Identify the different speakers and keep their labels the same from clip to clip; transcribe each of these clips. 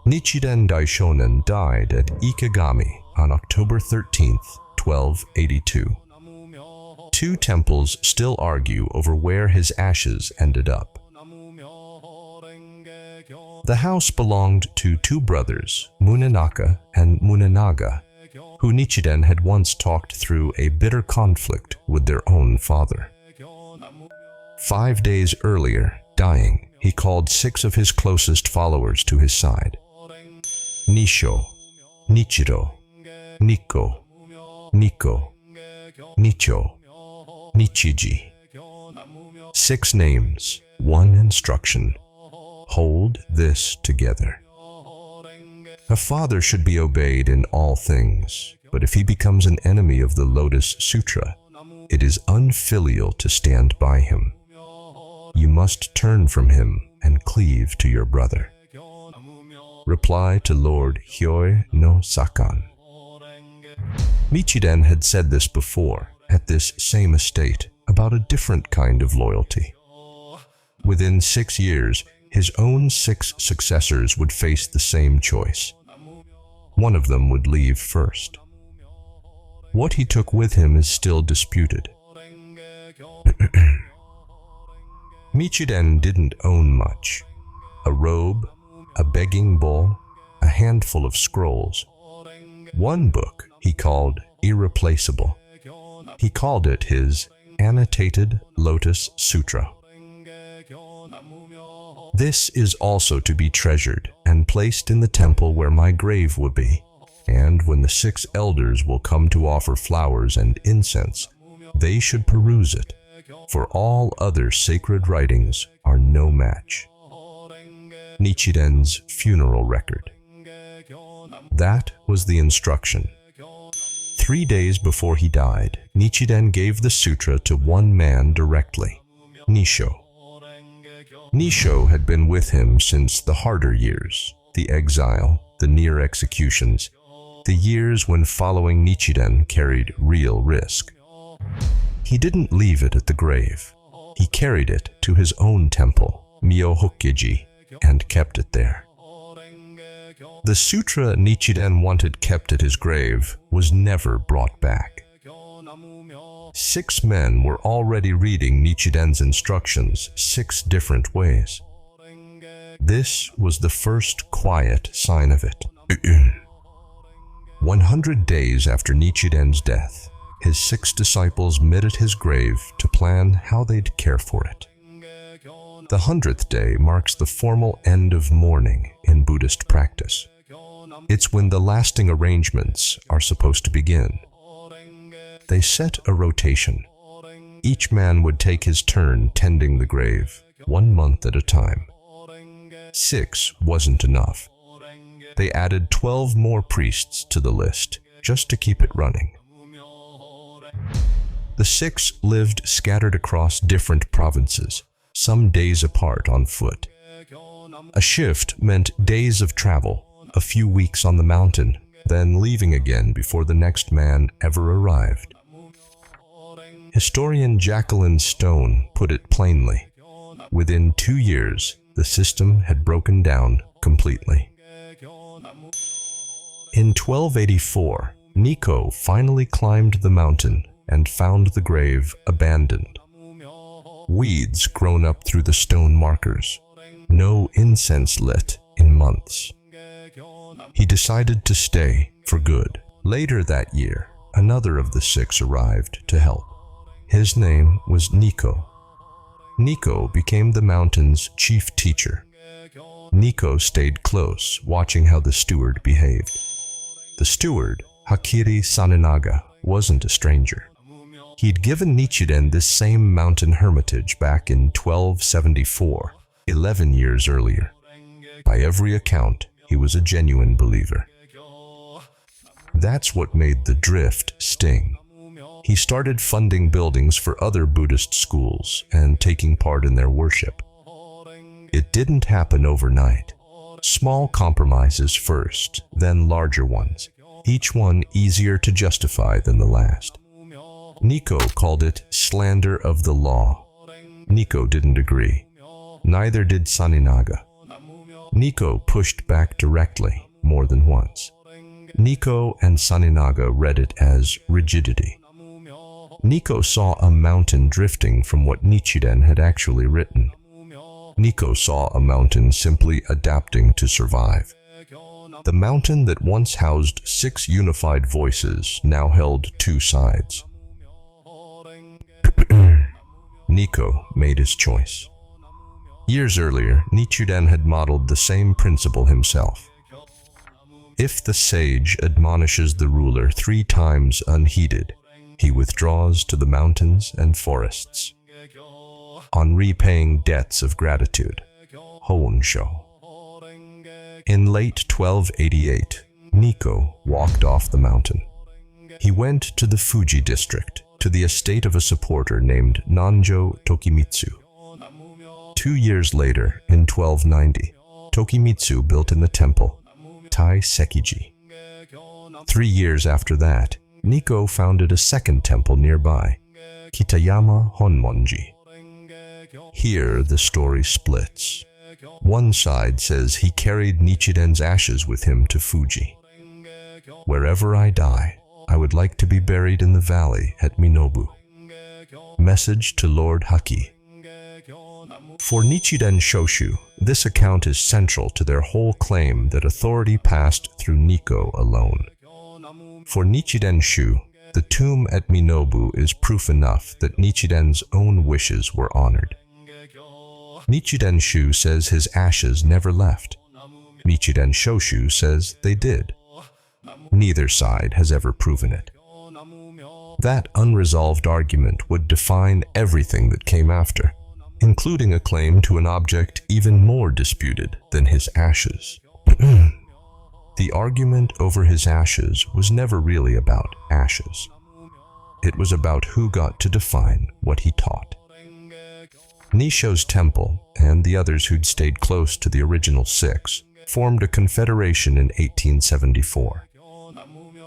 Speaker 1: Nichiren Daishonin died at Ikegami on October 13th, 1282. Two temples still argue over where his ashes ended up. The house belonged to two brothers, Munenaka and Munenaga, who Nichiren had once talked through a bitter conflict with their own father. 5 days earlier, dying, he called 6 of his closest followers to his side. Nisshō, Nichiro, Nikkō, Nikkō, Nichō, Nichiji. 6 names, 1 instruction. Hold this together. A father should be obeyed in all things, but if he becomes an enemy of the Lotus Sutra, it is unfilial to stand by him. You must turn from him and cleave to your brother. Reply to Lord Hakii no Sakan. Nichiren had said this before, at this same estate, about a different kind of loyalty. Within 6 years, his own 6 successors would face the same choice. One of them would leave first. What he took with him is still disputed. Nichiren didn't own much. A robe, a begging bowl, a handful of scrolls. One book he called irreplaceable. He called it his Annotated Lotus Sutra. This is also to be treasured and placed in the temple where my grave will be, and when the 6 elders will come to offer flowers and incense, they should peruse it, for all other sacred writings are no match. Nichiren's funeral record. That was the instruction. 3 days before he died, Nichiren gave the sutra to one man directly, Nisshō. Nisshō had been with him since the harder years, the exile, the near executions, the years when following Nichiren carried real risk. He didn't leave it at the grave. He carried it to his own temple, Myoho, and kept it there. The sutra Nichiren wanted kept at his grave was never brought back. 6 men were already reading Nichiren's instructions 6 different ways. This was the first quiet sign of it. 100 days after Nichiren's death, his 6 disciples met at his grave to plan how they'd care for it. The 100th day marks the formal end of mourning in Buddhist practice. It's when the lasting arrangements are supposed to begin. They set a rotation. Each man would take his turn tending the grave, 1 month at a time. 6 wasn't enough. They added 12 more priests to the list, just to keep it running. The 6 lived scattered across different provinces, some days apart on foot. A shift meant days of travel, a few weeks on the mountain, then leaving again before the next man ever arrived. Historian Jacqueline Stone put it plainly. Within 2 years, the system had broken down completely. In 1284, Nikkō finally climbed the mountain and found the grave abandoned. Weeds grown up through the stone markers. No incense lit in months. He decided to stay for good. Later that year, another of the 6 arrived to help. His name was Nikkō. Nikkō became the mountain's chief teacher. Nikkō stayed close, watching how the steward behaved. The steward, Hakiri Saninaga, wasn't a stranger. He'd given Nichiren this same mountain hermitage back in 1274, 11 years earlier. By every account, he was a genuine believer. That's what made the drift sting. He started funding buildings for other Buddhist schools and taking part in their worship. It didn't happen overnight. Small compromises first, then larger ones, each one easier to justify than the last. Nikkō called it slander of the law. Nikkō didn't agree. Neither did Saninaga. Nikkō pushed back directly more than once. Nikkō and Saninaga read it as rigidity. Nikkō saw a mountain drifting from what Nichiren had actually written. Nikkō saw a mountain simply adapting to survive. The mountain that once housed 6 unified voices now held 2 sides. Nikkō made his choice. Years earlier, Nichiren had modeled the same principle himself. If the sage admonishes the ruler 3 times unheeded, he withdraws to the mountains and forests. On repaying debts of gratitude, Honsho. In late 1288, Nikkō walked off the mountain. He went to the Fuji district, to the estate of a supporter named Nanjo Tokimitsu. 2 years later, in 1290, Tokimitsu built in the temple Taiseki-ji. 3 years after that, Nikkō founded a second temple nearby, Kitayama Honmonji. Here the story splits. One side says he carried Nichiren's ashes with him to Fuji. Wherever I die, I would like to be buried in the valley at Minobu. Message to Lord Hakii. For Nichiren Shoshu, this account is central to their whole claim that authority passed through Nikkō alone. For Nichiren Shu, the tomb at Minobu is proof enough that Nichiren's own wishes were honored. Nichiren Shu says his ashes never left. Nichiren Shoshu says they did. Neither side has ever proven it. That unresolved argument would define everything that came after, including a claim to an object even more disputed than his ashes. The argument over his ashes was never really about ashes. It was about who got to define what he taught. Nissho's temple, and the others who'd stayed close to the original 6, formed a confederation in 1874.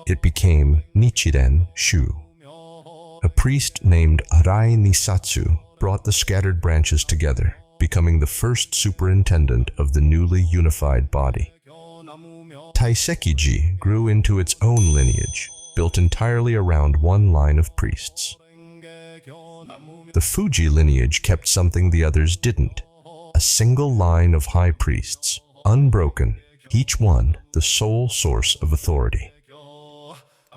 Speaker 1: It became Nichiren Shu. A priest named Arai Nisatsu brought the scattered branches together, becoming the first superintendent of the newly unified body. Taiseki-ji grew into its own lineage, built entirely around one line of priests. The Fuji lineage kept something the others didn't, a single line of high priests, unbroken, each one the sole source of authority.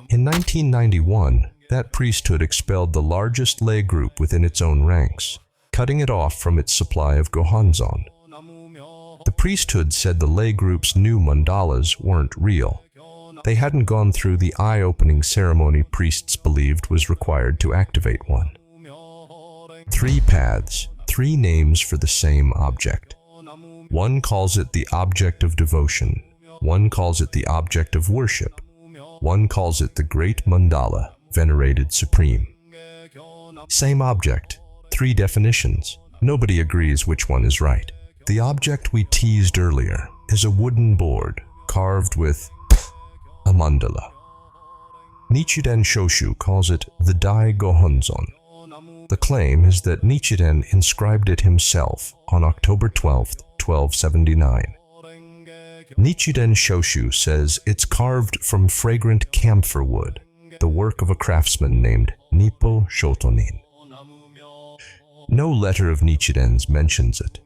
Speaker 1: In 1991, that priesthood expelled the largest lay group within its own ranks, cutting it off from its supply of Gohonzon. The priesthood said the lay group's new mandalas weren't real. They hadn't gone through the eye-opening ceremony priests believed was required to activate one. 3 paths, 3 names for the same object. One calls it the object of devotion, one calls it the object of worship, one calls it the great mandala, venerated supreme. Same object, 3 definitions. Nobody agrees which one is right. The object we teased earlier is a wooden board carved with a mandala. Nichiren Shoshu calls it the Dai-Gohonzon. The claim is that Nichiren inscribed it himself on October 12, 1279. Nichiren Shoshu says it's carved from fragrant camphor wood, the work of a craftsman named Nikkō Shōnin. No letter of Nichiren's mentions it.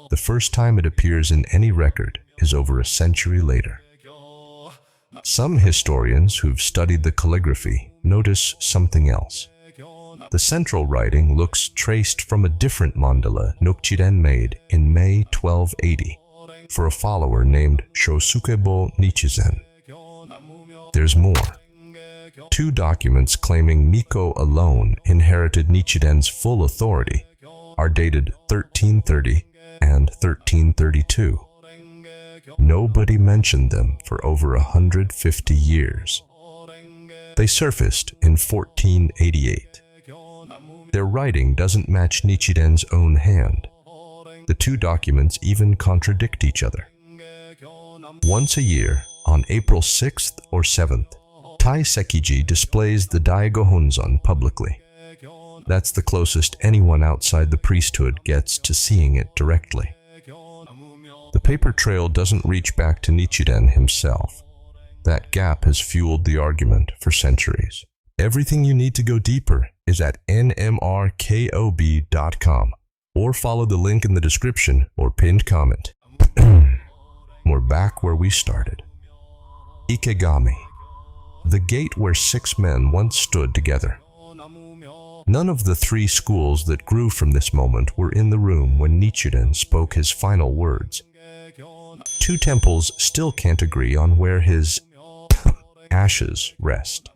Speaker 1: The first time it appears in any record is over a century later. Some historians who've studied the calligraphy notice something else. The central writing looks traced from a different mandala Nichiren made in May 1280 for a follower named Shosukebo Nichizen. There's more. 2 documents claiming Nikkō alone inherited Nichiren's full authority are dated 1330 and 1332. Nobody mentioned them for over 150 years. They surfaced in 1488. Their writing doesn't match Nichiren's own hand. The 2 documents even contradict each other. Once a year, on April 6th or 7th, Taiseki-ji displays the Dai-Gohonzon publicly. That's the closest anyone outside the priesthood gets to seeing it directly. The paper trail doesn't reach back to Nichiren himself. That gap has fueled the argument for centuries. Everything you need to go deeper is at NMRKOB.com, or follow the link in the description or pinned comment. We're back where we started. Ikegami, the gate where 6 men once stood together. None of the 3 schools that grew from this moment were in the room when Nichiren spoke his final words. 2 temples still can't agree on where his ashes rest.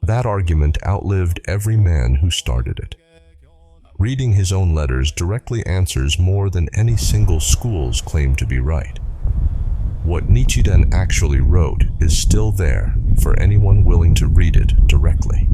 Speaker 1: That argument outlived every man who started it. Reading his own letters directly answers more than any single school's claim to be right. What Nichiren actually wrote is still there for anyone willing to read it directly.